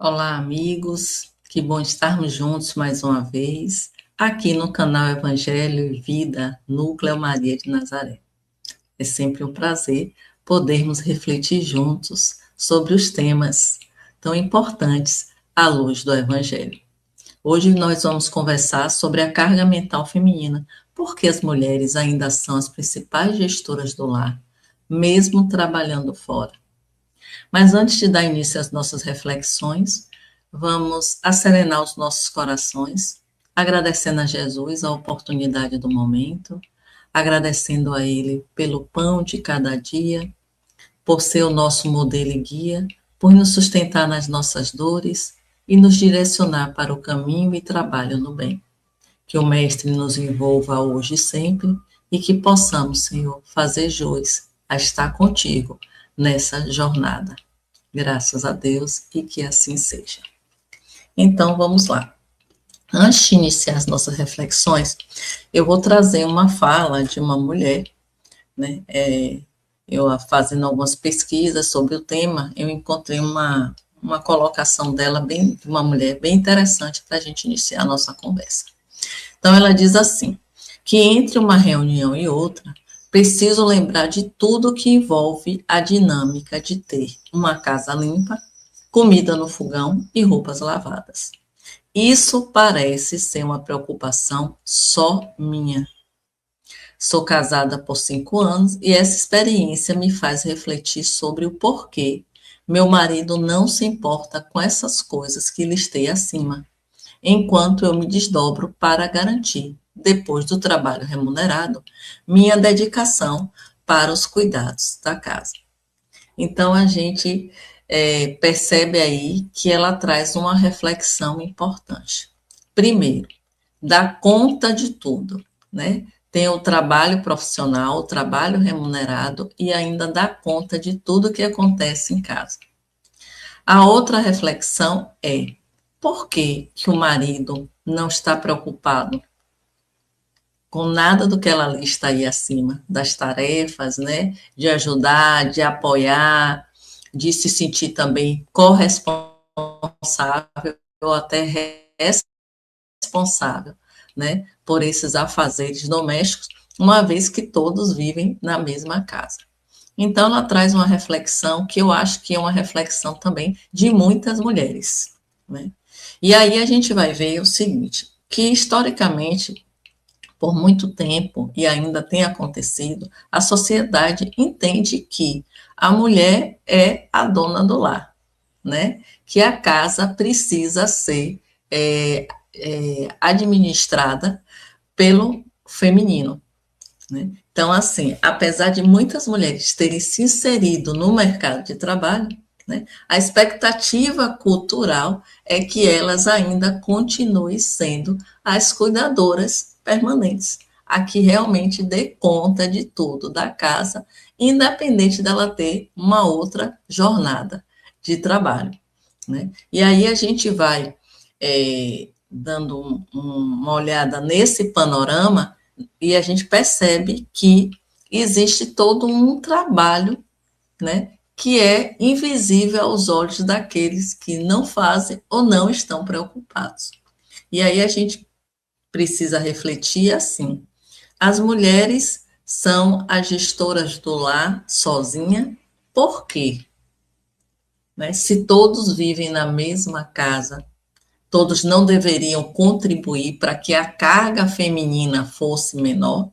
Olá, amigos. Que bom estarmos juntos mais uma vez, aqui no canal Evangelho e Vida, Núcleo Maria de Nazaré. É sempre um prazer podermos refletir juntos sobre os temas tão importantes à luz do Evangelho. Hoje nós vamos conversar sobre a carga mental feminina, porque as mulheres ainda são as principais gestoras do lar, mesmo trabalhando fora. Mas antes de dar início às nossas reflexões, vamos acerenar os nossos corações, agradecendo a Jesus a oportunidade do momento, agradecendo a Ele pelo pão de cada dia, por ser o nosso modelo e guia, por nos sustentar nas nossas dores e nos direcionar para o caminho e trabalho no bem. Que o Mestre nos envolva hoje e sempre e que possamos, Senhor, fazer jus a estar contigo nessa jornada. Graças a Deus e que assim seja. Então, vamos lá. Antes de iniciar as nossas reflexões, eu vou trazer uma fala de uma mulher, né? Eu fazendo algumas pesquisas sobre o tema, eu encontrei uma colocação dela, de uma mulher bem interessante para a gente iniciar a nossa conversa. Então, ela diz assim, que entre uma reunião e outra, preciso lembrar de tudo que envolve a dinâmica de ter uma casa limpa, comida no fogão e roupas lavadas. Isso parece ser uma preocupação só minha. Sou casada por 5 anos e essa experiência me faz refletir sobre o porquê meu marido não se importa com essas coisas que listei acima, enquanto eu me desdobro para garantir, depois do trabalho remunerado, minha dedicação para os cuidados da casa. Então, a gente percebe aí que ela traz uma reflexão importante. Primeiro, dá conta de tudo, né? Tem o trabalho profissional, o trabalho remunerado e ainda dá conta de tudo que acontece em casa. A outra reflexão é: por que que o marido não está preocupado com nada do que ela lista aí acima, das tarefas, né? De ajudar, de apoiar, de se sentir também corresponsável ou até responsável, né? Por esses afazeres domésticos, uma vez que todos vivem na mesma casa. Então, ela traz uma reflexão que eu acho que é uma reflexão também de muitas mulheres, né? E aí a gente vai ver o seguinte, que historicamente, por muito tempo, e ainda tem acontecido, a sociedade entende que a mulher é a dona do lar, né? Que a casa precisa ser administrada pelo feminino, né? Então, assim, apesar de muitas mulheres terem se inserido no mercado de trabalho, né, a expectativa cultural é que elas ainda continuem sendo as cuidadoras permanentes, a que realmente dê conta de tudo da casa, independente dela ter uma outra jornada de trabalho, né? E aí a gente vai dando uma olhada nesse panorama e a gente percebe que existe todo um trabalho, né, que é invisível aos olhos daqueles que não fazem ou não estão preocupados. E aí a gente precisa refletir assim: as mulheres são as gestoras do lar sozinha, por quê? Né? Se todos vivem na mesma casa, todos não deveriam contribuir para que a carga feminina fosse menor,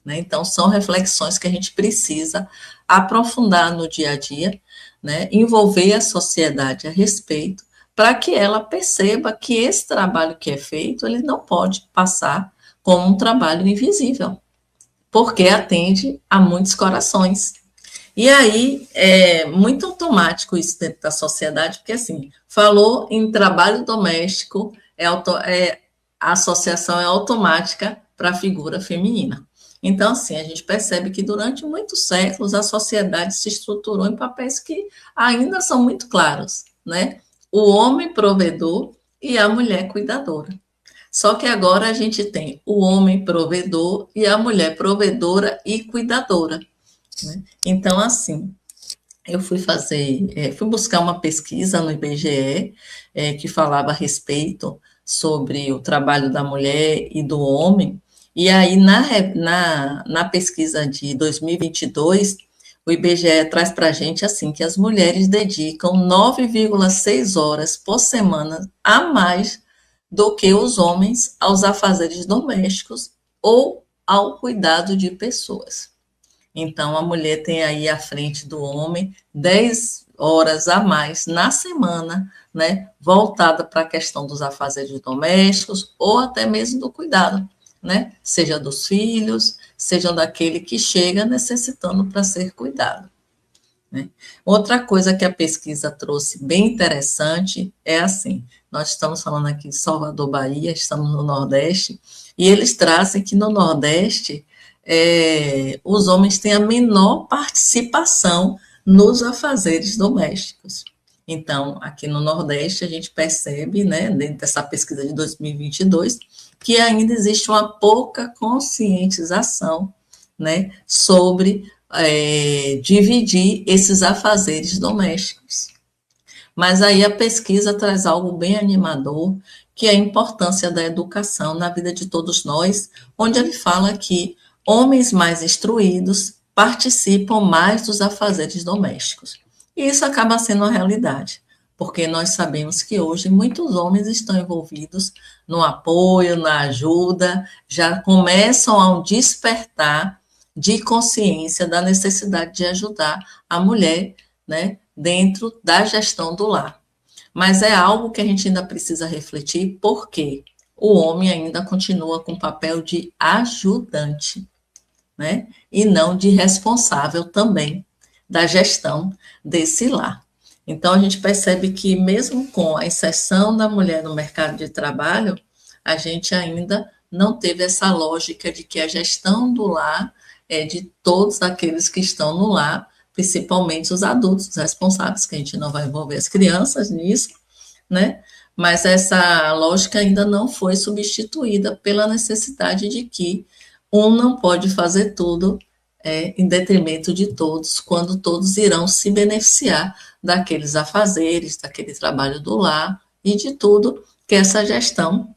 né? Então, são reflexões que a gente precisa aprofundar no dia a dia, né? Envolver a sociedade a respeito, para que ela perceba que esse trabalho que é feito, ele não pode passar como um trabalho invisível, porque atende a muitos corações. E aí, é muito automático isso dentro da sociedade, porque, assim, falou em trabalho doméstico, a associação é automática para a figura feminina. Então, assim, a gente percebe que durante muitos séculos a sociedade se estruturou em papéis que ainda são muito claros, né? O homem provedor e a mulher cuidadora. Só que agora a gente tem o homem provedor e a mulher provedora e cuidadora, né? Então, assim, eu fui buscar uma pesquisa no IBGE, que falava a respeito sobre o trabalho da mulher e do homem, e aí na pesquisa de 2022, o IBGE traz para a gente assim, que as mulheres dedicam 9,6 horas por semana a mais do que os homens aos afazeres domésticos ou ao cuidado de pessoas. Então, a mulher tem aí à frente do homem 10 horas a mais na semana, né, voltada para a questão dos afazeres domésticos ou até mesmo do cuidado, né, seja dos filhos, seja daquele que chega necessitando para ser cuidado. Né? Outra coisa que a pesquisa trouxe bem interessante é assim: nós estamos falando aqui de Salvador, Bahia, estamos no Nordeste, e eles trazem que no Nordeste os homens têm a menor participação nos afazeres domésticos. Então, aqui no Nordeste, a gente percebe, né, dentro dessa pesquisa de 2022, que ainda existe uma pouca conscientização, né, sobre dividir esses afazeres domésticos. Mas aí a pesquisa traz algo bem animador, que é a importância da educação na vida de todos nós, onde ele fala que homens mais instruídos participam mais dos afazeres domésticos. E isso acaba sendo uma realidade, porque nós sabemos que hoje muitos homens estão envolvidos no apoio, na ajuda, já começam a despertar de consciência da necessidade de ajudar a mulher, né, dentro da gestão do lar. Mas é algo que a gente ainda precisa refletir, porque o homem ainda continua com o papel de ajudante, né, e não de responsável também da gestão desse lar. Então, a gente percebe que, mesmo com a inserção da mulher no mercado de trabalho, a gente ainda não teve essa lógica de que a gestão do lar é de todos aqueles que estão no lar, principalmente os adultos, os responsáveis, que a gente não vai envolver as crianças nisso, né? Mas essa lógica ainda não foi substituída pela necessidade de que um não pode fazer tudo em detrimento de todos, quando todos irão se beneficiar daqueles afazeres, daquele trabalho do lar e de tudo que essa gestão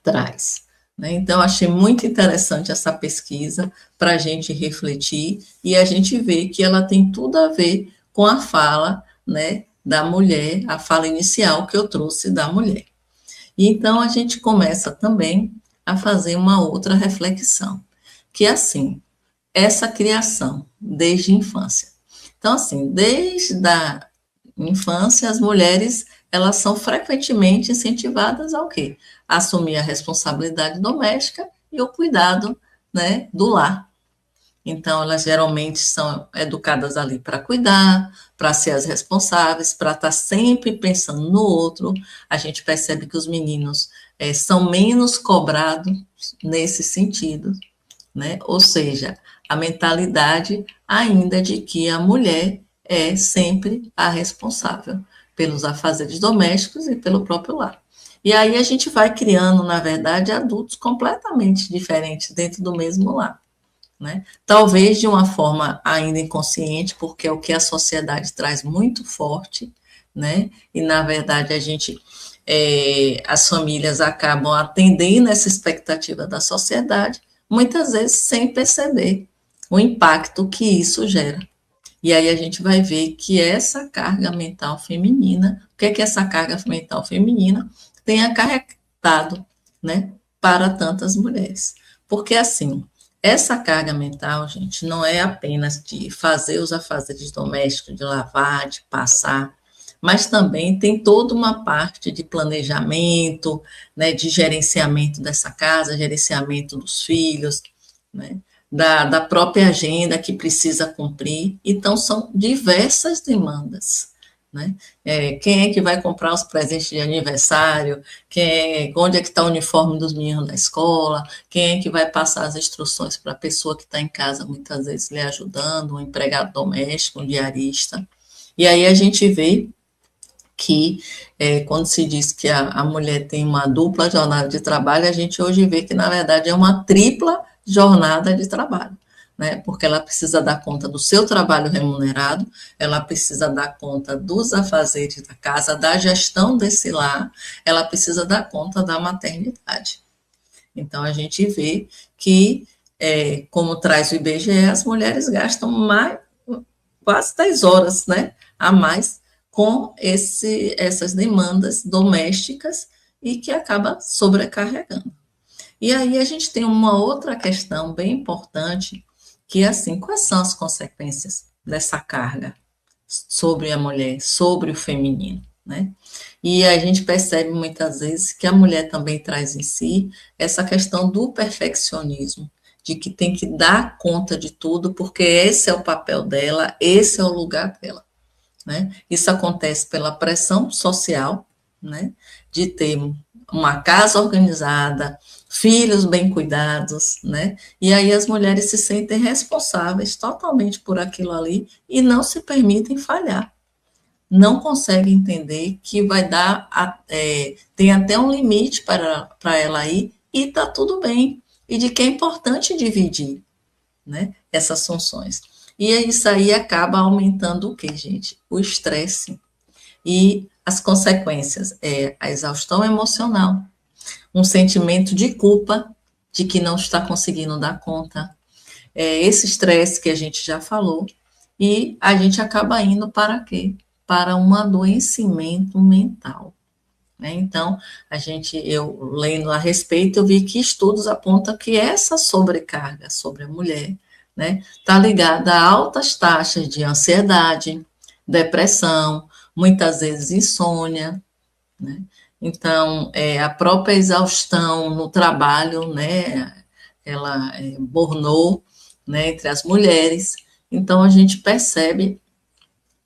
traz. Né? Então, achei muito interessante essa pesquisa para a gente refletir e a gente vê que ela tem tudo a ver com a fala, né, da mulher, a fala inicial que eu trouxe da mulher. E então, a gente começa também a fazer uma outra reflexão, que é assim, essa criação desde a infância. Então, assim, desde a infância, as mulheres, elas são frequentemente incentivadas ao quê? A assumir a responsabilidade doméstica e o cuidado, né, do lar. Então, elas geralmente são educadas ali para cuidar, para ser as responsáveis, para estar sempre pensando no outro. A gente percebe que os meninos são menos cobrados nesse sentido, né? Ou seja, a mentalidade ainda de que a mulher é sempre a responsável pelos afazeres domésticos e pelo próprio lar. E aí a gente vai criando, na verdade, adultos completamente diferentes dentro do mesmo lar. Né? Talvez de uma forma ainda inconsciente, porque é o que a sociedade traz muito forte, né? E na verdade as famílias acabam atendendo essa expectativa da sociedade, muitas vezes sem perceber o impacto que isso gera. E aí a gente vai ver que essa carga mental feminina, o que é que essa carga mental feminina tem acarretado, né, para tantas mulheres? Porque assim, essa carga mental, gente, não é apenas de fazer os afazeres domésticos, de lavar, de passar, mas também tem toda uma parte de planejamento, né, de gerenciamento dessa casa, gerenciamento dos filhos, né, da própria agenda que precisa cumprir. Então, são diversas demandas. Né? Quem é que vai comprar os presentes de aniversário, onde é que está o uniforme dos meninos da escola, quem é que vai passar as instruções para a pessoa que está em casa, muitas vezes lhe ajudando, um empregado doméstico, um diarista. E aí a gente vê que quando se diz que a mulher tem uma dupla jornada de trabalho, a gente hoje vê que, na verdade, é uma tripla jornada de trabalho. né? Porque ela precisa dar conta do seu trabalho remunerado, ela precisa dar conta dos afazeres da casa, da gestão desse lar, ela precisa dar conta da maternidade. Então, a gente vê que, como traz o IBGE, as mulheres gastam quase 10 horas, né, a mais com essas demandas domésticas e que acaba sobrecarregando. E aí a gente tem uma outra questão bem importante, que é assim, quais são as consequências dessa carga sobre a mulher, sobre o feminino, né? E a gente percebe muitas vezes que a mulher também traz em si essa questão do perfeccionismo, de que tem que dar conta de tudo, porque esse é o papel dela, esse é o lugar dela, né? Isso acontece pela pressão social, né? De ter uma casa organizada, filhos bem cuidados, né? E aí as mulheres se sentem responsáveis totalmente por aquilo ali e não se permitem falhar. Não conseguem entender que vai dar, tem até um limite para ela ir e está tudo bem. E de que é importante dividir, né, essas funções. E isso aí acaba aumentando o que, gente? O estresse e as consequências é a exaustão emocional, um sentimento de culpa de que não está conseguindo dar conta, esse estresse que a gente já falou, e a gente acaba indo para quê? Para um adoecimento mental. Né? Então, eu lendo a respeito, eu vi que estudos apontam que essa sobrecarga sobre a mulher está ligada a altas taxas de ansiedade, depressão, muitas vezes insônia, né? Então, a própria exaustão no trabalho, né, ela bornou, né, entre as mulheres. Então, a gente percebe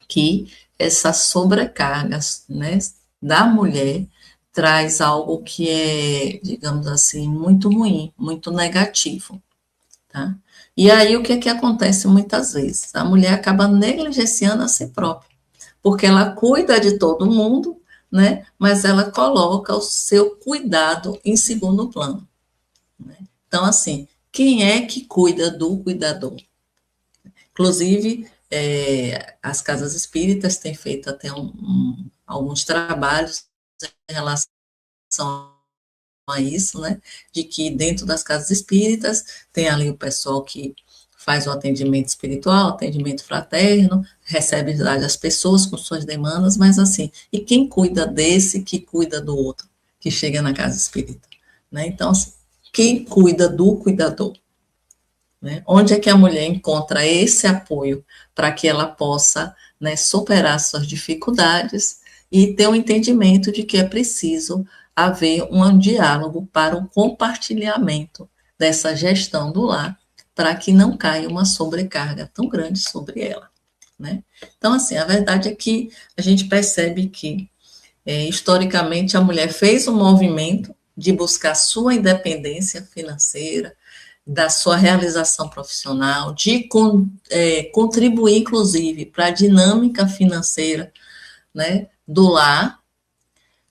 que essa sobrecarga, né, da mulher traz algo que é, digamos assim, muito ruim, muito negativo, tá? E aí o que é que acontece muitas vezes? A mulher acaba negligenciando a si própria, porque ela cuida de todo mundo, né? Mas ela coloca o seu cuidado em segundo plano, né? Então, assim, quem é que cuida do cuidador? Inclusive, as casas espíritas têm feito até alguns trabalhos em relação a isso, né? De que dentro das casas espíritas tem ali o pessoal que faz o atendimento espiritual, atendimento fraterno, recebe as pessoas com suas demandas, mas assim, e quem cuida desse que cuida do outro, que chega na casa espírita, né? Então, assim, quem cuida do cuidador? Né? Onde é que a mulher encontra esse apoio para que ela possa, né, superar suas dificuldades e ter um entendimento de que é preciso haver um diálogo para o compartilhamento dessa gestão do lar, para que não caia uma sobrecarga tão grande sobre ela, né? Então, assim, a verdade é que a gente percebe que, historicamente, a mulher fez um movimento de buscar sua independência financeira, da sua realização profissional, de contribuir, inclusive, para a dinâmica financeira, né, do lar.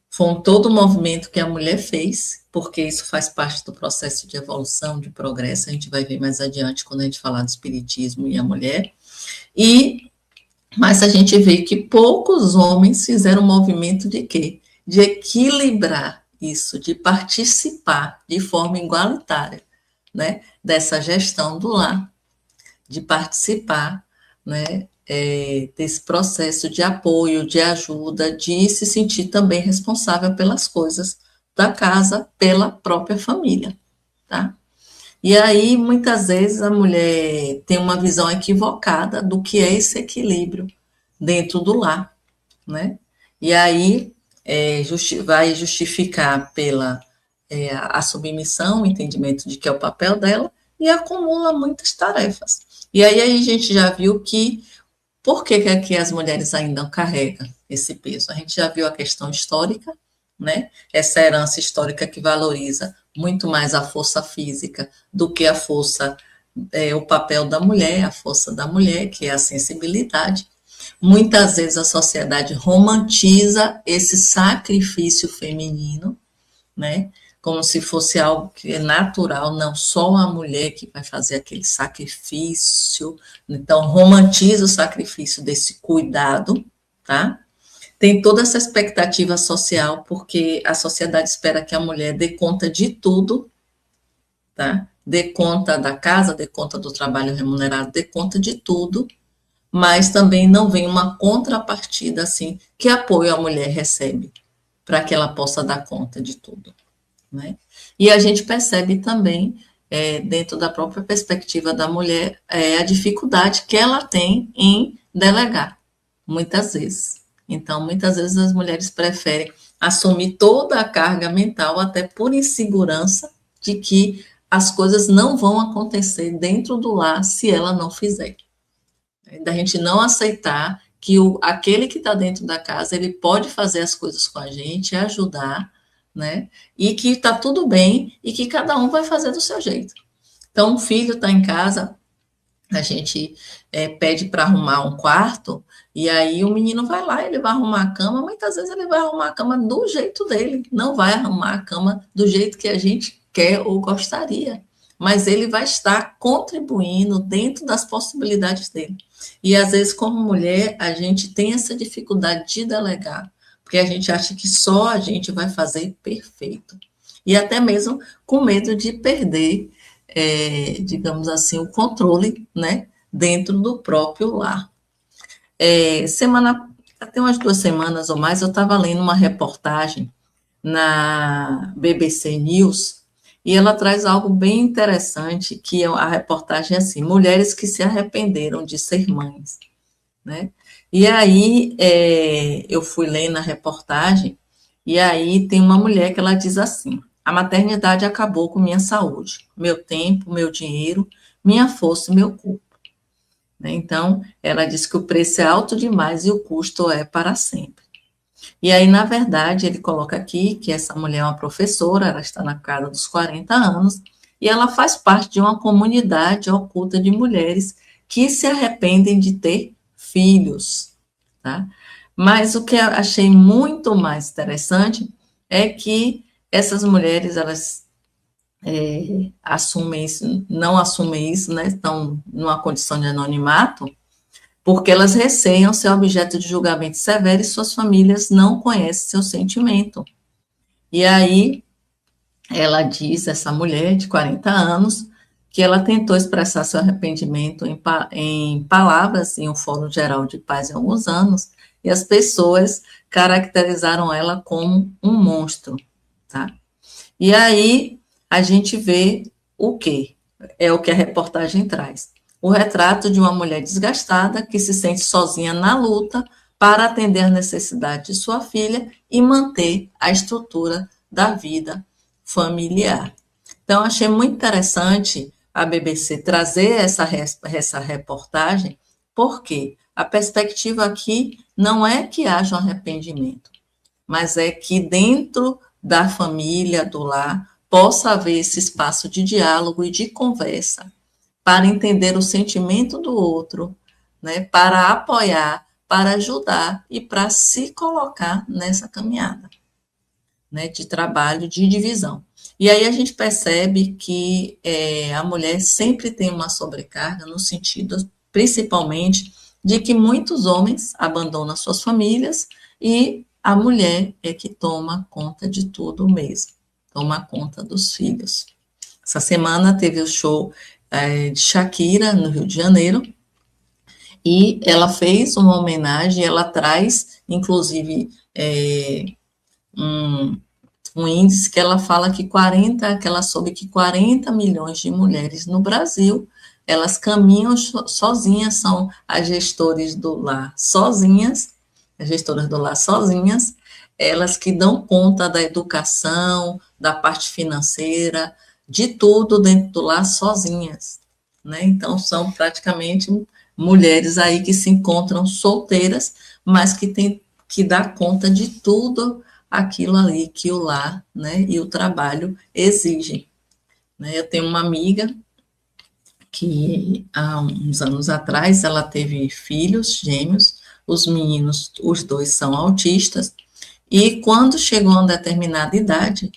Foi todo o movimento que a mulher fez, porque isso faz parte do processo de evolução, de progresso, a gente vai ver mais adiante quando a gente falar do espiritismo e a mulher. Mas a gente vê que poucos homens fizeram um movimento de quê? De equilibrar isso, de participar de forma igualitária, né, dessa gestão do lar, de participar, né, desse processo de apoio, de ajuda, de se sentir também responsável pelas coisas da casa, pela própria família, tá? E aí, muitas vezes, a mulher tem uma visão equivocada do que é esse equilíbrio dentro do lar, né? E aí, vai justificar pela a submissão, o entendimento de que é o papel dela, e acumula muitas tarefas. E aí a gente já viu que por que as mulheres ainda carregam esse peso? A gente já viu a questão histórica, né? Essa herança histórica que valoriza muito mais a força física do que a força, o papel da mulher, a força da mulher, que é a sensibilidade. Muitas vezes a sociedade romantiza esse sacrifício feminino, né? como se fosse algo que é natural, não só a mulher que vai fazer aquele sacrifício, então romantiza o sacrifício desse cuidado, tá? Tem toda essa expectativa social, porque a sociedade espera que a mulher dê conta de tudo, tá? Dê conta da casa, dê conta do trabalho remunerado, dê conta de tudo, mas também não vem uma contrapartida assim, que apoio a mulher recebe para que ela possa dar conta de tudo, né? E a gente percebe também, dentro da própria perspectiva da mulher, a dificuldade que ela tem em delegar, muitas vezes. Então, muitas vezes as mulheres preferem assumir toda a carga mental, até por insegurança de que as coisas não vão acontecer dentro do lar se ela não fizer. Da gente não aceitar que aquele que está dentro da casa, ele pode fazer as coisas com a gente, ajudar, né? E que está tudo bem e que cada um vai fazer do seu jeito. Então, um filho está em casa, a gente pede para arrumar um quarto, e aí o menino vai lá, ele vai arrumar a cama, muitas vezes ele vai arrumar a cama do jeito dele, não vai arrumar a cama do jeito que a gente quer ou gostaria, mas ele vai estar contribuindo dentro das possibilidades dele. E às vezes, como mulher, a gente tem essa dificuldade de delegar, porque a gente acha que só a gente vai fazer perfeito. E até mesmo com medo de perder, digamos assim, o controle, né, dentro do próprio lar. Até umas 2 semanas ou mais, eu estava lendo uma reportagem na BBC News, e ela traz algo bem interessante, que a reportagem é assim, mulheres que se arrependeram de ser mães, né? E aí, eu fui lendo a reportagem, e aí tem uma mulher que ela diz assim, a maternidade acabou com minha saúde, meu tempo, meu dinheiro, minha força e meu corpo. Então, ela diz que o preço é alto demais e o custo é para sempre. E aí, na verdade, ele coloca aqui que essa mulher é uma professora, ela está na casa dos 40 anos, e ela faz parte de uma comunidade oculta de mulheres que se arrependem de ter filhos, tá? Mas o que eu achei muito mais interessante é que essas mulheres, elas assumem isso, não assumem isso, né? Estão numa condição de anonimato, porque elas receiam ser objeto de julgamento severo e suas famílias não conhecem seu sentimento. E aí, ela diz, essa mulher de 40 anos, que ela tentou expressar seu arrependimento em palavras em um fórum geral de paz em alguns anos, e as pessoas caracterizaram ela como um monstro, tá? E aí, a gente vê o quê? É o que a reportagem traz. O retrato de uma mulher desgastada que se sente sozinha na luta para atender às necessidades de sua filha e manter a estrutura da vida familiar. Então, achei muito interessante a BBC trazer essa reportagem, porque a perspectiva aqui não é que haja um arrependimento, mas é que dentro da família, do lar, possa haver esse espaço de diálogo e de conversa para entender o sentimento do outro, né, para apoiar, para ajudar e para se colocar nessa caminhada, né, de trabalho, de divisão. E aí a gente percebe que a mulher sempre tem uma sobrecarga no sentido, principalmente, de que muitos homens abandonam suas famílias e a mulher é que toma conta de tudo mesmo, toma conta dos filhos. Essa semana teve o show de Shakira, no Rio de Janeiro, e ela fez uma homenagem, ela traz, inclusive, um índice que ela fala que que ela soube que 40 milhões de mulheres no Brasil, elas caminham sozinhas, são as gestoras do lar sozinhas, elas que dão conta da educação, da parte financeira, de tudo dentro do lar sozinhas, né? Então, são praticamente mulheres aí que se encontram solteiras, mas que têm que dar conta de tudo aquilo ali que o lar, né, e o trabalho exigem, né? Eu tenho uma amiga que, há uns anos atrás, ela teve filhos gêmeos, os meninos, os dois são autistas, e quando chegou a uma determinada idade,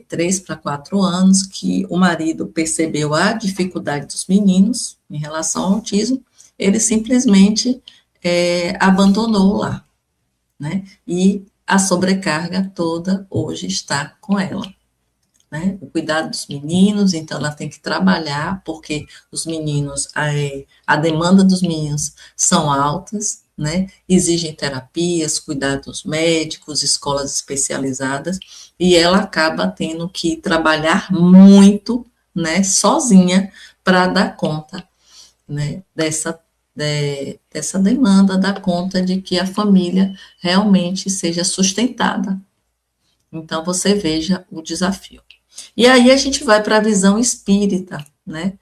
3 para 4 anos, que o marido percebeu a dificuldade dos meninos em relação ao autismo, ele simplesmente abandonou lá, né? E a sobrecarga toda hoje está com ela, né? O cuidado dos meninos, então ela tem que trabalhar, porque os meninos, a demanda dos meninos são altas, né? Exigem terapias, cuidados médicos, escolas especializadas, e ela acaba tendo que trabalhar muito, né, sozinha, para dar conta, né, dessa demanda, dar conta de que a família realmente seja sustentada. Então, você veja o desafio. E aí a gente vai para a visão espírita, né?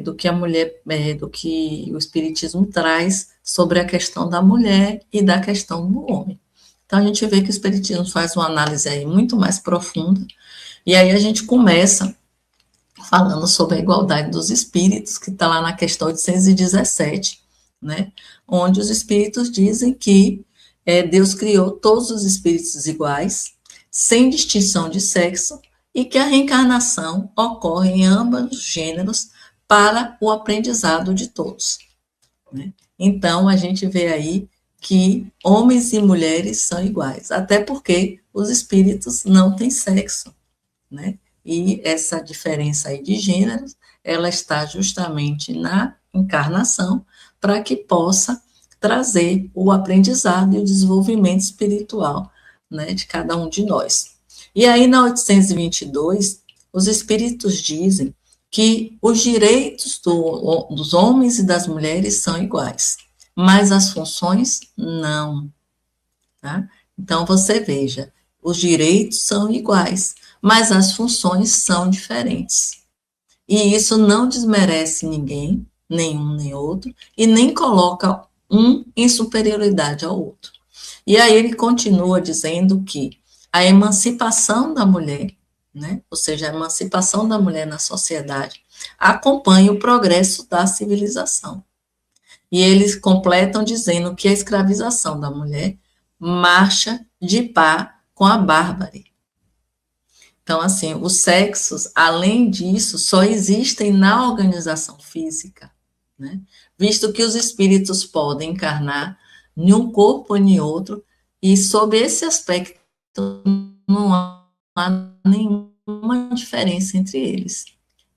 Do que a mulher, do que o espiritismo traz sobre a questão da mulher e da questão do homem. Então a gente vê que o espiritismo faz uma análise aí muito mais profunda, e aí a gente começa falando sobre a igualdade dos espíritos, que está lá na questão 817, né? Onde os espíritos dizem que Deus criou todos os espíritos iguais, sem distinção de sexo, e que a reencarnação ocorre em ambos os gêneros para o aprendizado de todos, né? Então, a gente vê aí que homens e mulheres são iguais, até porque os espíritos não têm sexo, né? E essa diferença aí de gêneros, ela está justamente na encarnação, para que possa trazer o aprendizado e o desenvolvimento espiritual, né, de cada um de nós. E aí, na 822, os espíritos dizem que os direitos dos homens e das mulheres são iguais, mas as funções não, tá? Então, você veja, os direitos são iguais, mas as funções são diferentes. E isso não desmerece ninguém, nenhum nem outro, e nem coloca um em superioridade ao outro. E aí ele continua dizendo que a emancipação da mulher, né, ou seja, a emancipação da mulher na sociedade, acompanha o progresso da civilização. E eles completam dizendo que a escravização da mulher marcha de par com a bárbara. Então, assim, os sexos, além disso, só existem na organização física, né? Visto que os espíritos podem encarnar em um corpo ou em outro, e sob esse aspecto não há nenhuma diferença entre eles.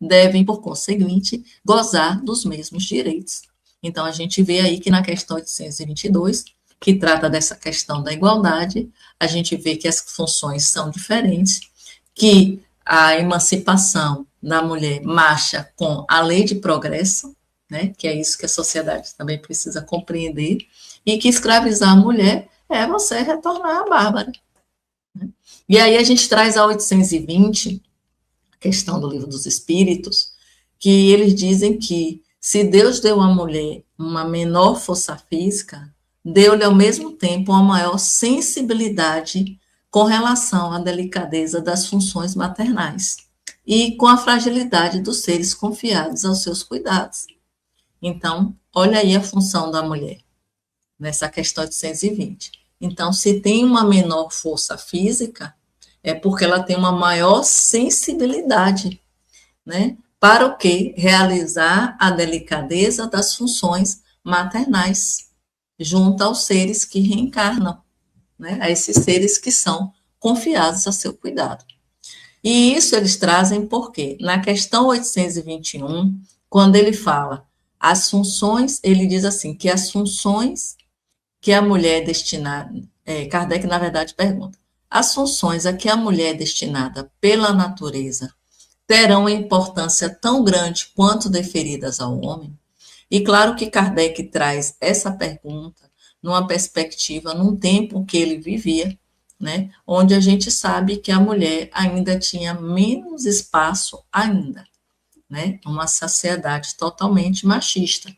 Devem, por conseguinte, gozar dos mesmos direitos. Então, a gente vê aí que na questão 822, que trata dessa questão da igualdade, a gente vê que as funções são diferentes, que a emancipação da mulher marcha com a lei de progresso, né, que é isso que a sociedade também precisa compreender, e que escravizar a mulher é você retornar à bárbara, né? E aí a gente traz a 820, a questão do Livro dos Espíritos, que eles dizem que se Deus deu à mulher uma menor força física, deu-lhe ao mesmo tempo uma maior sensibilidade com relação à delicadeza das funções maternais e com a fragilidade dos seres confiados aos seus cuidados. Então, olha aí a função da mulher, nessa questão 820. Então, se tem uma menor força física, é porque ela tem uma maior sensibilidade, né? Para o quê? Realizar a delicadeza das funções maternais, junto aos seres que reencarnam, né, a esses seres que são confiados a seu cuidado. E isso eles trazem porque, na questão 821, quando ele fala as funções, ele diz assim, que as funções que a mulher é destinada, Kardec, na verdade, pergunta, as funções a que a mulher é destinada pela natureza terão importância tão grande quanto deferidas ao homem? E claro que Kardec traz essa pergunta numa perspectiva, num tempo que ele vivia, né, onde a gente sabe que a mulher ainda tinha menos espaço ainda, né, uma sociedade totalmente machista,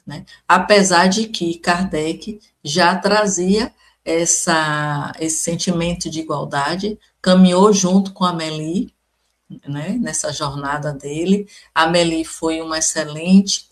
né, apesar de que Kardec já trazia esse sentimento de igualdade, caminhou junto com a Amélie, né, nessa jornada dele. A Amélie foi uma excelente,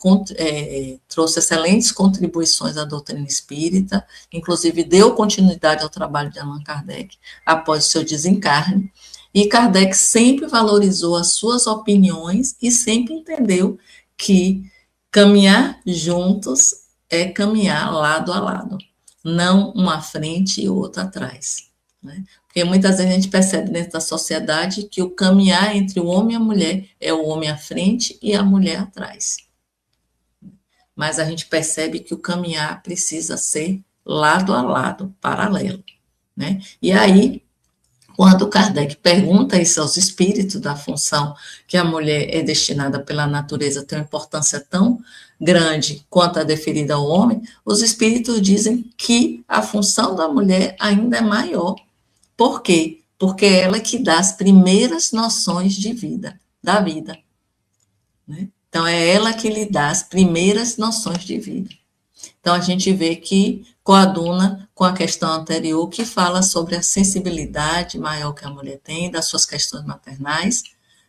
trouxe excelentes contribuições à doutrina espírita, inclusive deu continuidade ao trabalho de Allan Kardec após o seu desencarne, E Kardec sempre valorizou as suas opiniões e sempre entendeu que caminhar juntos é caminhar lado a lado, não uma à frente e outra atrás, né? Porque muitas vezes a gente percebe dentro da sociedade que o caminhar entre o homem e a mulher é o homem à frente e a mulher atrás. Mas a gente percebe que o caminhar precisa ser lado a lado, paralelo, né? E aí, quando Kardec pergunta isso aos espíritos da função que a mulher é destinada pela natureza tem uma importância tão grande quanto a deferida ao homem, os espíritos dizem que a função da mulher ainda é maior. Por quê? Porque é ela que dá as primeiras noções de vida, da vida, né? Então, é ela que lhe dá as primeiras noções de vida. Então, a gente vê que coaduna com a questão anterior, que fala sobre a sensibilidade maior que a mulher tem, das suas questões maternais,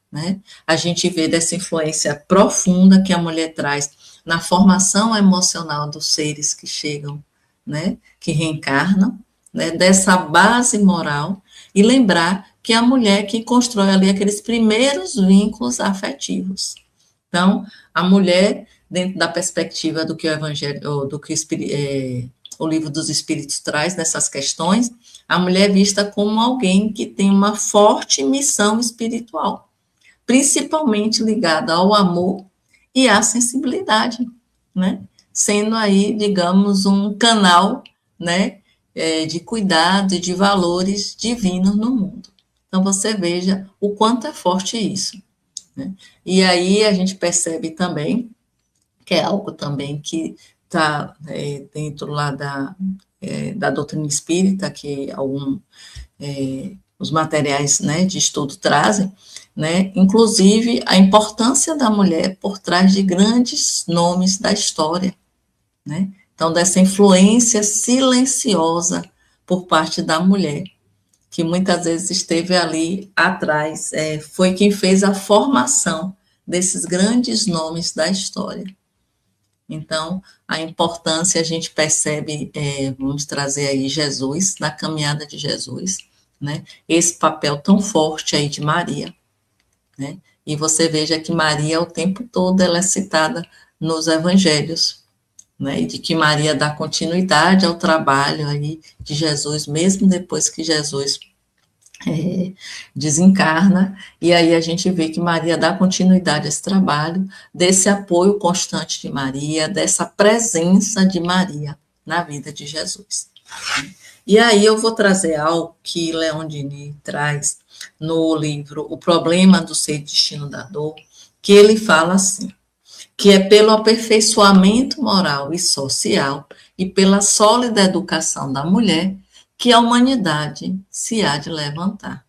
né? A gente vê dessa influência profunda que a mulher traz na formação emocional dos seres que chegam, né? Que reencarnam, né? Dessa base moral, e lembrar que é a mulher que constrói ali aqueles primeiros vínculos afetivos. Então, a mulher, dentro da perspectiva do que o Evangelho, do que o Livro dos Espíritos traz nessas questões, a mulher é vista como alguém que tem uma forte missão espiritual, principalmente ligada ao amor e à sensibilidade, né? Sendo aí, digamos, um canal, né, de cuidado e de valores divinos no mundo. Então, você veja o quanto é forte isso, né? E aí a gente percebe também que é algo também que está dentro lá da doutrina espírita, que os materiais, né, de estudo trazem, né, inclusive a importância da mulher por trás de grandes nomes da história, né? Então, dessa influência silenciosa por parte da mulher, que muitas vezes esteve ali atrás, foi quem fez a formação desses grandes nomes da história. Então, a importância a gente percebe, vamos trazer aí Jesus, na caminhada de Jesus, né? Esse papel tão forte aí de Maria, né? E você veja que Maria, o tempo todo, ela é citada nos evangelhos, né? E de que Maria dá continuidade ao trabalho aí de Jesus, mesmo depois que Jesus desencarna, e aí a gente vê que Maria dá continuidade a esse trabalho, desse apoio constante de Maria, dessa presença de Maria na vida de Jesus. E aí eu vou trazer algo que Leon Denis traz no livro O Problema do Ser e Destino da Dor, que ele fala assim, que é pelo aperfeiçoamento moral e social e pela sólida educação da mulher que a humanidade se há de levantar.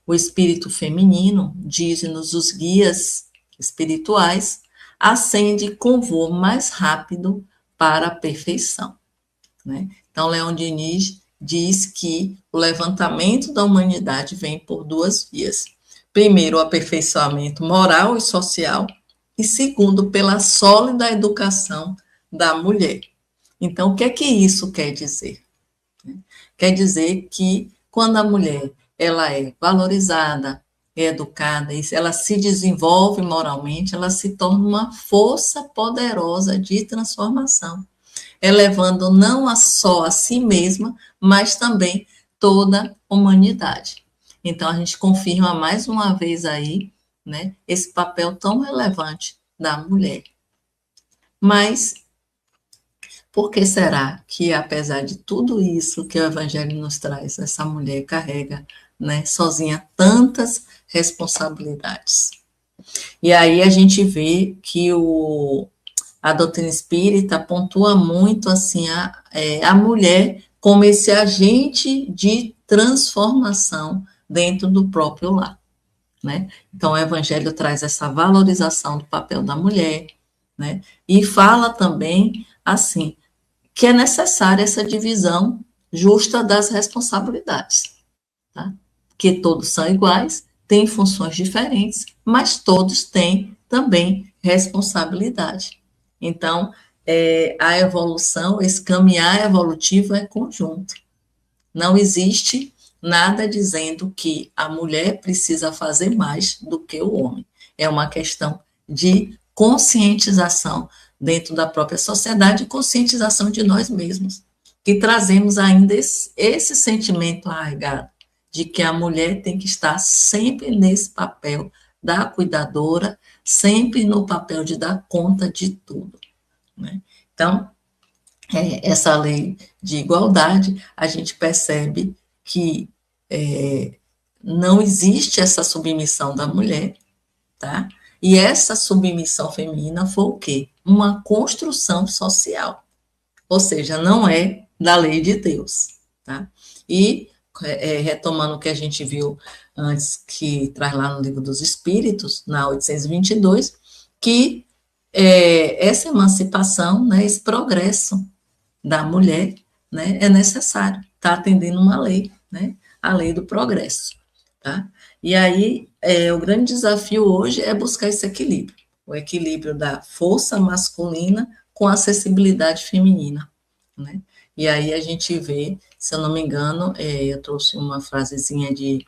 O espírito feminino, dizem-nos os guias espirituais, ascende com voo mais rápido para a perfeição, né? Então, Leon Denis diz que o levantamento da humanidade vem por duas vias. Primeiro, o aperfeiçoamento moral e social, e segundo, pela sólida educação da mulher. Então, o que isso quer dizer? Quer dizer que quando a mulher ela é valorizada, é educada, e ela se desenvolve moralmente, ela se torna uma força poderosa de transformação, elevando não só a si mesma, mas também toda a humanidade. Então, a gente confirma mais uma vez aí, né, esse papel tão relevante da mulher. Mas por que será que, apesar de tudo isso que o Evangelho nos traz, essa mulher carrega, né, sozinha tantas responsabilidades? E aí a gente vê que a doutrina espírita pontua muito assim, a mulher como esse agente de transformação dentro do próprio lar, né? Então, o Evangelho traz essa valorização do papel da mulher, né? E fala também, assim, que é necessária essa divisão justa das responsabilidades, tá? Que todos são iguais, têm funções diferentes, mas todos têm também responsabilidade. Então, a evolução, esse caminhar evolutivo é conjunto. Não existe, nada dizendo que a mulher precisa fazer mais do que o homem. É uma questão de conscientização dentro da própria sociedade e conscientização de nós mesmos, que trazemos ainda esse sentimento arraigado de que a mulher tem que estar sempre nesse papel da cuidadora, sempre no papel de dar conta de tudo, né? Então, essa lei de igualdade, a gente percebe que não existe essa submissão da mulher, tá? E essa submissão feminina foi o quê? Uma construção social, ou seja, não é da lei de Deus, tá? E, retomando o que a gente viu antes, que traz lá no Livro dos Espíritos, na 822, que essa emancipação, né, esse progresso da mulher, né, é necessário, está atendendo uma lei, né, a lei do progresso, tá? E aí, o grande desafio hoje é buscar esse equilíbrio, o equilíbrio da força masculina com a acessibilidade feminina, né? E aí a gente vê, se eu não me engano, eu trouxe uma frasezinha de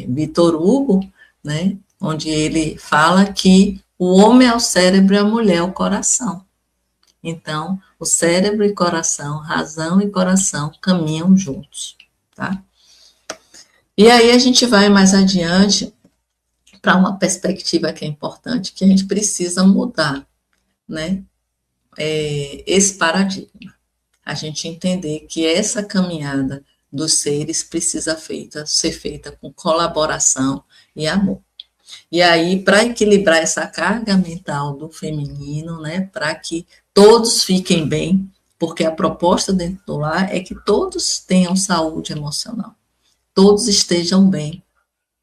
Vitor Hugo, né, onde ele fala que o homem é o cérebro e a mulher é o coração. Então, o cérebro e coração, razão e coração caminham juntos, tá? E aí a gente vai mais adiante para uma perspectiva que é importante, que a gente precisa mudar, né? Esse paradigma. A gente entender que essa caminhada dos seres precisa ser feita com colaboração e amor. E aí, para equilibrar essa carga mental do feminino, né, para que todos fiquem bem, porque a proposta dentro do lar é que todos tenham saúde emocional, todos estejam bem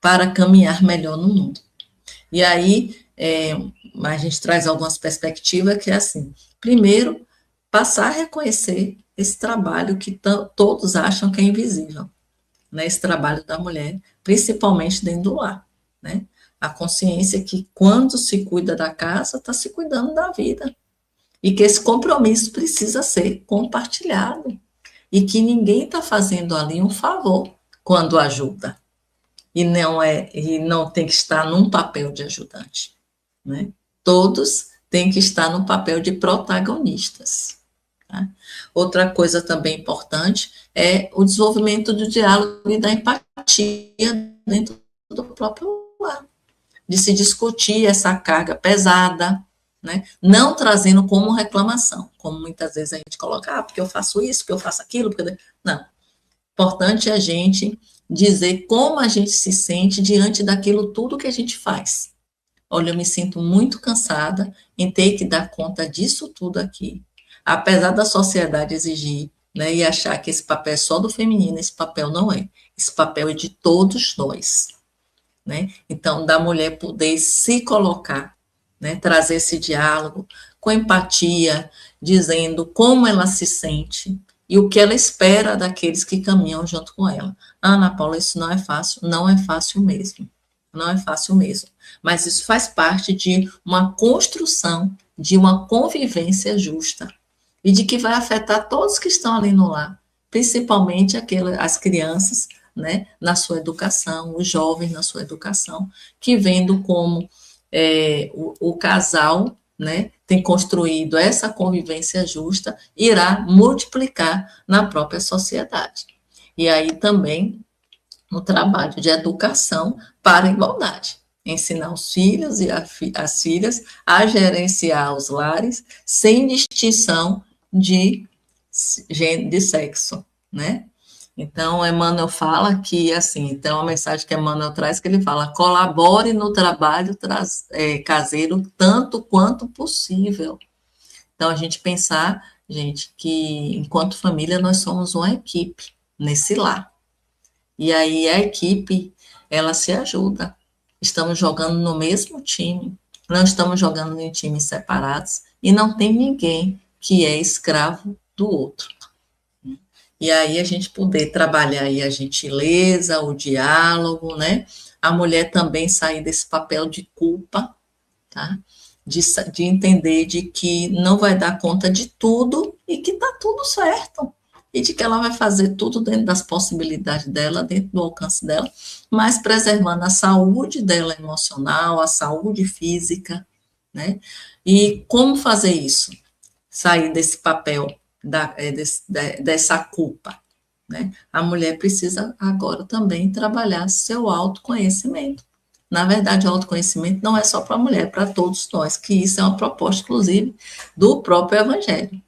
para caminhar melhor no mundo. E aí, a gente traz algumas perspectivas que é assim, primeiro, passar a reconhecer esse trabalho que todos acham que é invisível, né, esse trabalho da mulher, principalmente dentro do lar, né? A consciência que quando se cuida da casa, está se cuidando da vida. E que esse compromisso precisa ser compartilhado. E que ninguém está fazendo ali um favor quando ajuda. E não tem que estar num papel de ajudante, né? Todos têm que estar no papel de protagonistas. Tá? Outra coisa também importante é o desenvolvimento do diálogo e da empatia dentro do próprio lar, de se discutir essa carga pesada, né? Não trazendo como reclamação, como muitas vezes a gente coloca, porque eu faço isso, porque eu faço aquilo, porque... Não. Importante é a gente dizer como a gente se sente diante daquilo tudo que a gente faz. Olha, eu me sinto muito cansada em ter que dar conta disso tudo aqui. Apesar da sociedade exigir, né, e achar que esse papel é só do feminino, esse papel não é. Esse papel é de todos nós. Né? Então, da mulher poder se colocar, né? Trazer esse diálogo com empatia, dizendo como ela se sente e o que ela espera daqueles que caminham junto com ela. Ana Paula, isso não é fácil? Não é fácil mesmo. Não é fácil mesmo. Mas isso faz parte de uma construção, de uma convivência justa e de que vai afetar todos que estão ali no lar, principalmente as crianças, né, na sua educação, os jovens na sua educação, que vendo como o casal, né, tem construído essa convivência justa, irá multiplicar na própria sociedade. E aí também o trabalho de educação para a igualdade, ensinar os filhos e as filhas a gerenciar os lares sem distinção de sexo, né? Então, Emmanuel fala que, assim, tem uma mensagem que Emmanuel traz que ele fala, colabore no trabalho caseiro tanto quanto possível. Então, a gente pensar, gente, que enquanto família nós somos uma equipe nesse lar. E aí a equipe, ela se ajuda. Estamos jogando no mesmo time, não estamos jogando em times separados e não tem ninguém que é escravo do outro. E aí a gente poder trabalhar aí a gentileza, o diálogo, né? A mulher também sair desse papel de culpa, tá? De entender de que não vai dar conta de tudo e que tá tudo certo. e de que ela vai fazer tudo dentro das possibilidades dela, dentro do alcance dela, mas preservando a saúde dela emocional, a saúde física, né? E como fazer isso? Sair desse papel, dessa culpa, né? A mulher precisa agora também trabalhar seu autoconhecimento. Na verdade, o autoconhecimento não é só para a mulher, é para todos nós, que isso é uma proposta, inclusive, do próprio Evangelho.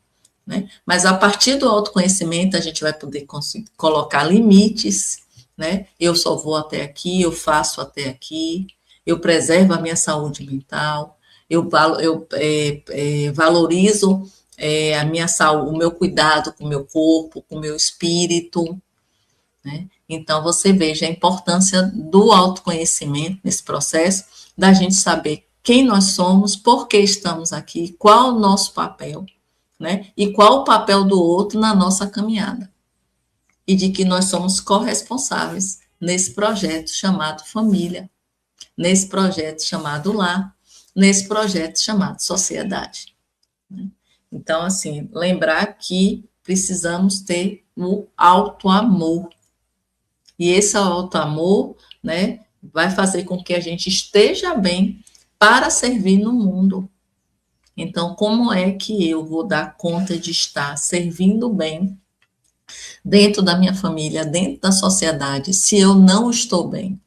Né? Mas a partir do autoconhecimento, a gente vai poder colocar limites, né? Eu só vou até aqui, eu faço até aqui, eu preservo a minha saúde mental, eu valorizo a minha saúde, o meu cuidado com o meu corpo, com o meu espírito, né? Então, você veja a importância do autoconhecimento nesse processo, da gente saber quem nós somos, por que estamos aqui, qual o nosso papel, né? E qual o papel do outro na nossa caminhada. E de que nós somos corresponsáveis nesse projeto chamado família, nesse projeto chamado lar, nesse projeto chamado sociedade. Né? Então, assim, lembrar que precisamos ter o auto-amor. E esse auto-amor, né, vai fazer com que a gente esteja bem para servir no mundo. Então, como é que eu vou dar conta de estar servindo bem dentro da minha família, dentro da sociedade, se eu não estou bem?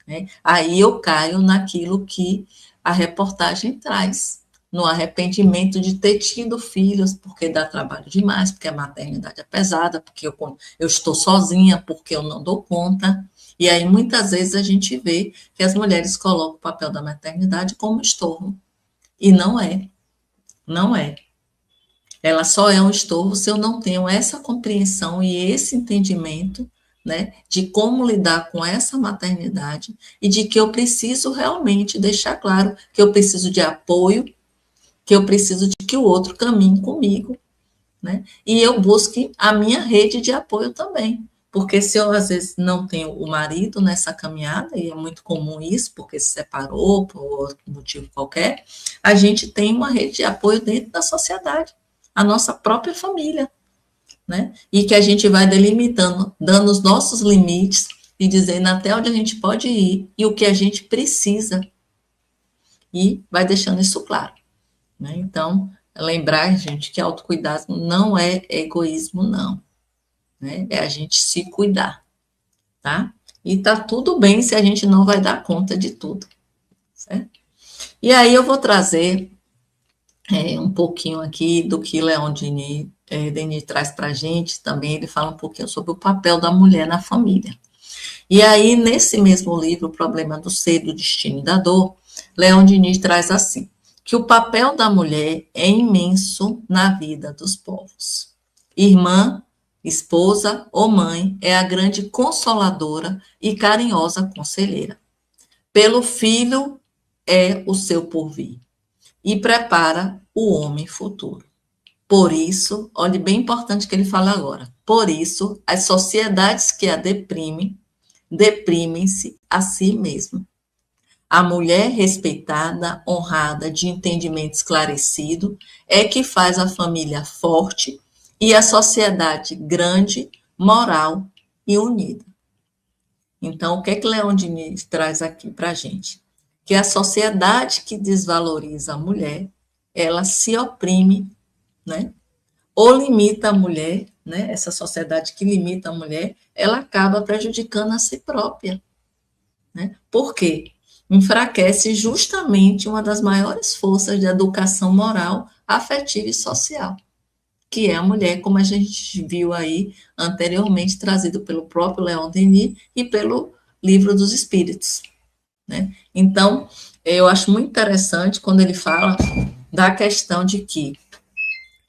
Né? Aí eu caio naquilo que a reportagem traz, no arrependimento de ter tido filhos, porque dá trabalho demais, porque a maternidade é pesada, porque eu estou sozinha, porque eu não dou conta. E aí, muitas vezes, a gente vê que as mulheres colocam o papel da maternidade como estorvo. E não é. Não é. Ela só é um estorvo se eu não tenho essa compreensão e esse entendimento, né, de como lidar com essa maternidade e de que eu preciso realmente deixar claro que eu preciso de apoio, que eu preciso de que o outro caminhe comigo, né, e eu busque a minha rede de apoio também. Porque se eu, às vezes, não tenho o marido nessa caminhada, e é muito comum isso, porque se separou por outro motivo qualquer, a gente tem uma rede de apoio dentro da sociedade, a nossa própria família, né? E que a gente vai delimitando, dando os nossos limites e dizendo até onde a gente pode ir e o que a gente precisa. E vai deixando isso claro, né? Então, lembrar, gente, que autocuidado não é egoísmo, não. Né? É a gente se cuidar, tá? E tá tudo bem se a gente não vai dar conta de tudo, certo? E aí eu vou trazer um pouquinho aqui do que Leon Denis traz para a gente também. Ele fala um pouquinho sobre o papel da mulher na família. E aí, nesse mesmo livro, O Problema do Ser, do Destino e da Dor, Leon Denis traz assim, que o papel da mulher é imenso na vida dos povos. Irmã, esposa ou mãe é a grande consoladora e carinhosa conselheira. Pelo filho é o seu porvir e prepara o homem futuro. Por isso, olha, bem importante que ele fala agora, por isso, as sociedades que a deprimem-se a si mesmas. A mulher respeitada, honrada, de entendimento esclarecido, é que faz a família forte e a sociedade grande, moral e unida. Então, o que é que Leon Denis traz aqui para a gente? Que a sociedade que desvaloriza a mulher, ela se oprime, né? Ou limita a mulher, né? Essa sociedade que limita a mulher, ela acaba prejudicando a si própria, né? Por quê? Enfraquece justamente uma das maiores forças de educação moral, afetiva e social, que é a mulher, como a gente viu aí anteriormente, trazido pelo próprio Leon Denis e pelo Livro dos Espíritos, né? Então, eu acho muito interessante quando ele fala da questão de que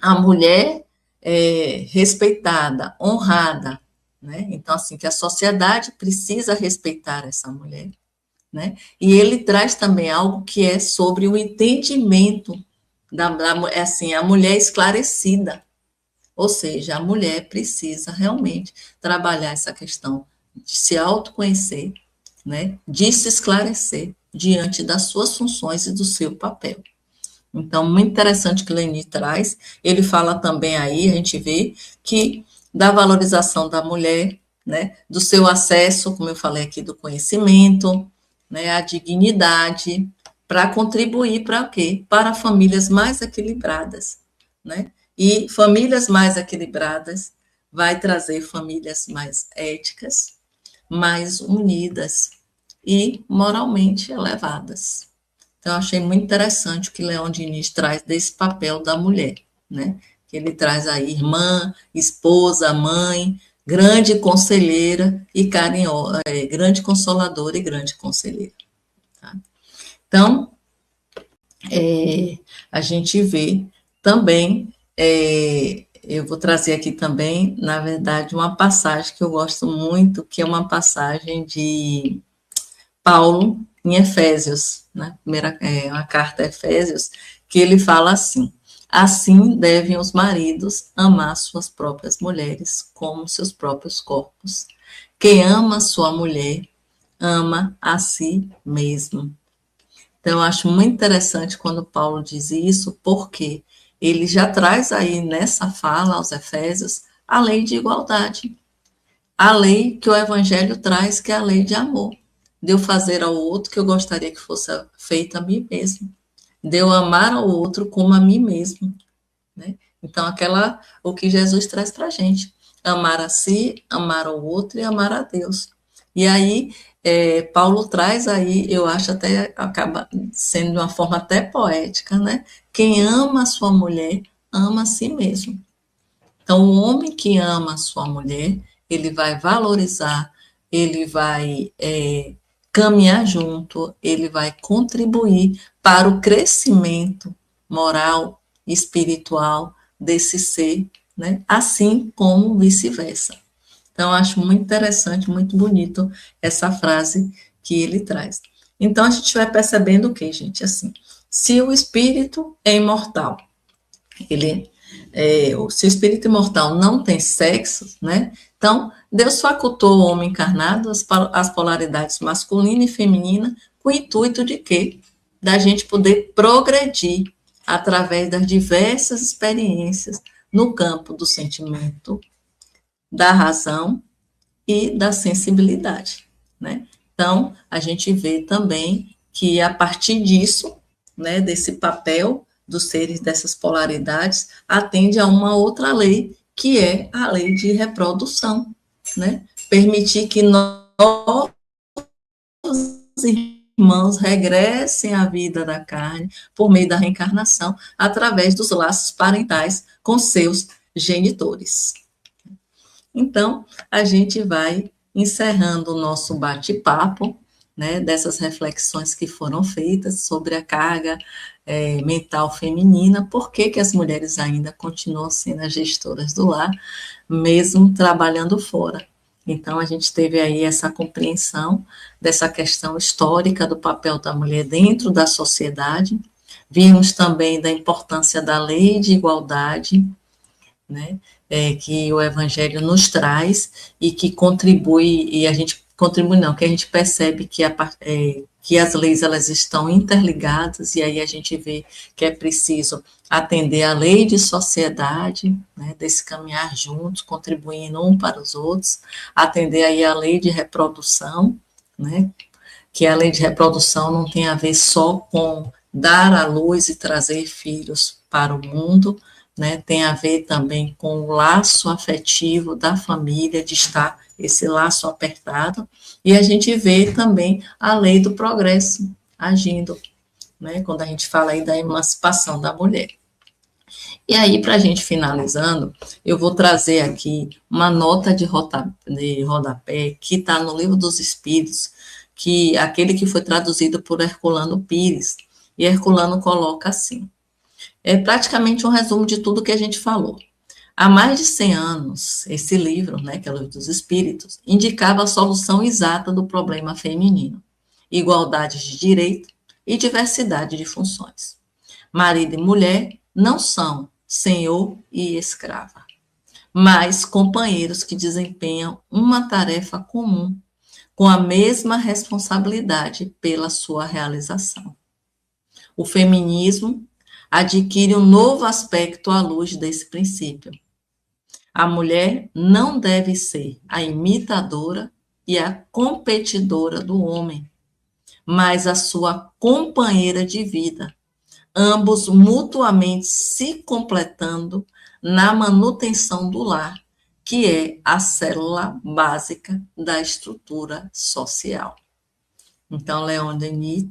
a mulher é respeitada, honrada, né? Então, assim, que a sociedade precisa respeitar essa mulher, né? E ele traz também algo que é sobre o entendimento assim, a mulher esclarecida, ou seja, a mulher precisa realmente trabalhar essa questão de se autoconhecer, né? De se esclarecer diante das suas funções e do seu papel. Então, muito interessante que Leni traz. Ele fala também aí, a gente vê que da valorização da mulher, né, do seu acesso, como eu falei aqui, do conhecimento, né, a dignidade, para contribuir para o quê? Para famílias mais equilibradas, né? E famílias mais equilibradas vai trazer famílias mais éticas, mais unidas e moralmente elevadas. Então, eu achei muito interessante o que Leon Diniz traz desse papel da mulher, né? Que ele traz aí irmã, esposa, mãe, grande conselheira e carinhosa, grande consoladora e grande conselheira. Tá? Então, a gente vê também, eu vou trazer aqui também, na verdade, uma passagem que eu gosto muito, que é uma passagem de Paulo em Efésios, né? Uma carta a Efésios, que ele fala assim: assim devem os maridos amar suas próprias mulheres como seus próprios corpos. Quem ama sua mulher, ama a si mesmo. Então, eu acho muito interessante quando Paulo diz isso, porque ele já traz aí nessa fala aos Efésios a lei de igualdade, a lei que o Evangelho traz, que é a lei de amor. De eu fazer ao outro que eu gostaria que fosse feito a mim mesmo. De eu amar ao outro como a mim mesmo. Né? Então, o que Jesus traz para a gente. Amar a si, amar ao outro e amar a Deus. E aí, Paulo traz aí, eu acho até, acaba sendo de uma forma até poética, né? Quem ama a sua mulher, ama a si mesmo. Então, o homem que ama a sua mulher, ele vai valorizar, ele vai caminhar junto, ele vai contribuir para o crescimento moral e espiritual desse ser, né? Assim como vice-versa. Então, acho muito interessante, muito bonito essa frase que ele traz. Então, a gente vai percebendo o que, gente? Assim, se o espírito é imortal, se o espírito imortal não tem sexo, né? Então, Deus facultou o homem encarnado as polaridades masculina e feminina com o intuito de quê? Da gente poder progredir através das diversas experiências no campo do sentimento, da razão e da sensibilidade, né? Então, a gente vê também que a partir disso, né, desse papel dos seres dessas polaridades, atende a uma outra lei, que é a lei de reprodução, né? Permitir que nós, irmãos, regressem à vida da carne por meio da reencarnação, através dos laços parentais com seus genitores. Então, a gente vai encerrando o nosso bate-papo, né, dessas reflexões que foram feitas sobre a carga mental feminina, por que que as mulheres ainda continuam sendo as gestoras do lar, mesmo trabalhando fora. Então, a gente teve aí essa compreensão dessa questão histórica do papel da mulher dentro da sociedade, vimos também da importância da lei de igualdade, né, que o Evangelho nos traz e que contribui, e a gente contribui não, que a gente percebe que as leis elas estão interligadas, e aí a gente vê que é preciso atender à lei de sociedade, né, desse caminhar juntos, contribuindo um para os outros, atender aí à lei de reprodução, né, que a lei de reprodução não tem a ver só com dar à luz e trazer filhos para o mundo, né, tem a ver também com o laço afetivo da família, de estar esse laço apertado, e a gente vê também a lei do progresso agindo, né, quando a gente fala aí da emancipação da mulher. E aí, para a gente finalizando, eu vou trazer aqui uma nota de rodapé que está no Livro dos Espíritos, que aquele que foi traduzido por Herculano Pires, e Herculano coloca assim: é praticamente um resumo de tudo que a gente falou. Há mais de 100 anos, esse livro, né, que é o Livro dos Espíritos, indicava a solução exata do problema feminino: igualdade de direito e diversidade de funções. Marido e mulher não são senhor e escrava, mas companheiros que desempenham uma tarefa comum, com a mesma responsabilidade pela sua realização. O feminismo adquire um novo aspecto à luz desse princípio. A mulher não deve ser a imitadora e a competidora do homem, mas a sua companheira de vida, ambos mutuamente se completando na manutenção do lar, que é a célula básica da estrutura social. Então, Leon Denis,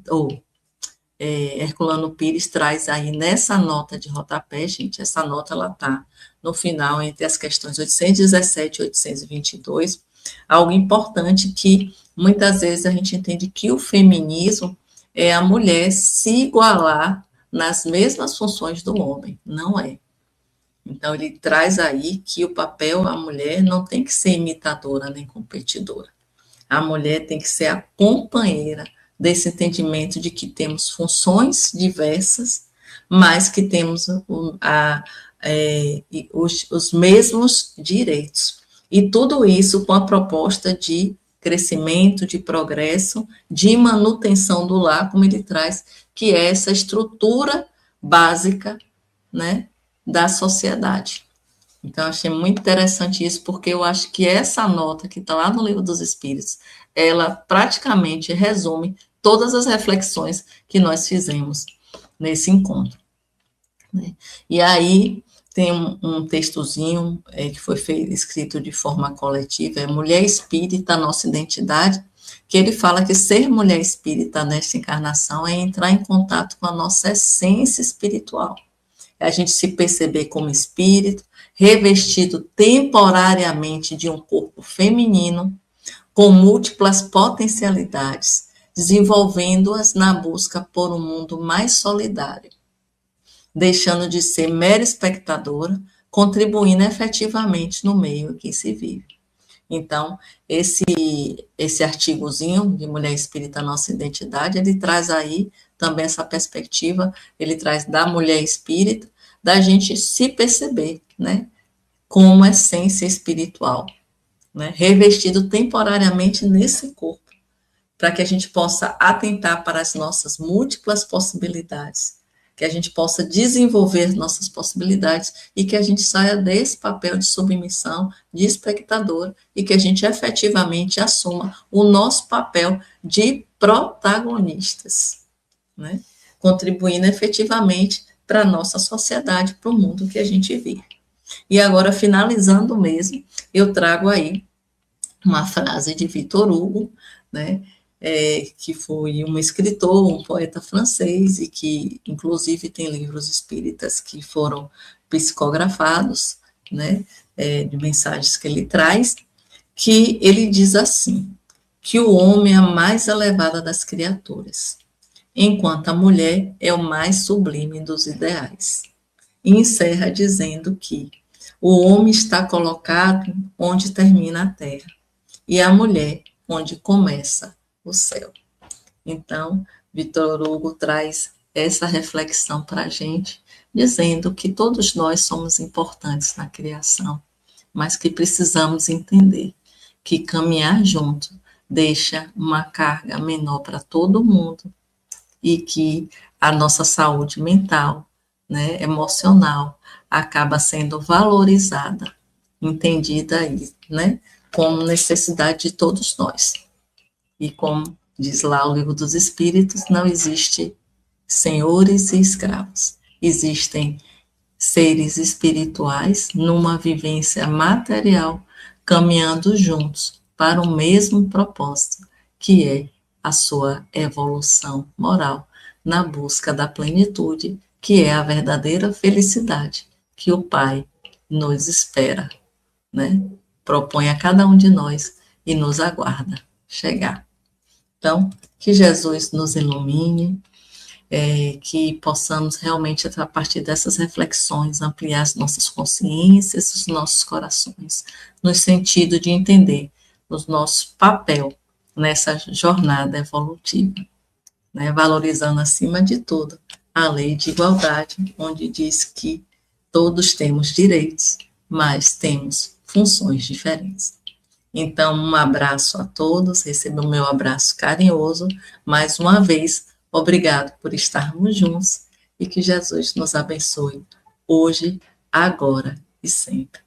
Herculano Pires traz aí nessa nota de rodapé, gente, essa nota ela está no final, entre as questões 817 e 822, algo importante que muitas vezes a gente entende que o feminismo é a mulher se igualar nas mesmas funções do homem, não é. Então, ele traz aí que o papel da mulher não tem que ser imitadora nem competidora. A mulher tem que ser a companheira desse entendimento de que temos funções diversas, mas que temos os mesmos direitos. E tudo isso com a proposta de crescimento, de progresso, de manutenção do lar, como ele traz, que é essa estrutura básica, né, da sociedade. Então, achei muito interessante isso, porque eu acho que essa nota que está lá no Livro dos Espíritos, ela praticamente resume todas as reflexões que nós fizemos nesse encontro. Né? E aí tem um textozinho que foi escrito de forma coletiva, é Mulher Espírita, Nossa Identidade, que ele fala que ser mulher espírita nesta encarnação é entrar em contato com a nossa essência espiritual. É a gente se perceber como espírito, revestido temporariamente de um corpo feminino, com múltiplas potencialidades, desenvolvendo-as na busca por um mundo mais solidário, deixando de ser mera espectadora, contribuindo efetivamente no meio em que se vive. Então, esse artigozinho de Mulher Espírita, Nossa Identidade, ele traz aí também essa perspectiva, ele traz da mulher espírita, da gente se perceber, né, como essência espiritual, né, revestido temporariamente nesse corpo, para que a gente possa atentar para as nossas múltiplas possibilidades, que a gente possa desenvolver nossas possibilidades e que a gente saia desse papel de submissão, de espectador, e que a gente efetivamente assuma o nosso papel de protagonistas, né? Contribuindo efetivamente para a nossa sociedade, para o mundo que a gente vive. E agora, finalizando mesmo, eu trago aí uma frase de Victor Hugo, né? Que foi um escritor, um poeta francês, e que, inclusive, tem livros espíritas que foram psicografados, né? De mensagens que ele traz, que ele diz assim, que o homem é a mais elevada das criaturas, enquanto a mulher é o mais sublime dos ideais. E encerra dizendo que o homem está colocado onde termina a terra, e a mulher onde começa o céu. Então, Victor Hugo traz essa reflexão para a gente, dizendo que todos nós somos importantes na criação, mas que precisamos entender que caminhar junto deixa uma carga menor para todo mundo e que a nossa saúde mental, né, emocional, acaba sendo valorizada, entendida aí, né, como necessidade de todos nós. E como diz lá o Livro dos Espíritos, não existe senhores e escravos. Existem seres espirituais numa vivência material, caminhando juntos para o mesmo propósito, que é a sua evolução moral, na busca da plenitude, que é a verdadeira felicidade que o Pai nos espera, né? Propõe a cada um de nós e nos aguarda chegar. Então, que Jesus nos ilumine, que possamos realmente, a partir dessas reflexões, ampliar as nossas consciências, os nossos corações, no sentido de entender o nosso papel nessa jornada evolutiva, né? Valorizando, acima de tudo, a lei de igualdade, onde diz que todos temos direitos, mas temos funções diferentes. Então, um abraço a todos, receba o meu abraço carinhoso. Mais uma vez, obrigado por estarmos juntos e que Jesus nos abençoe hoje, agora e sempre.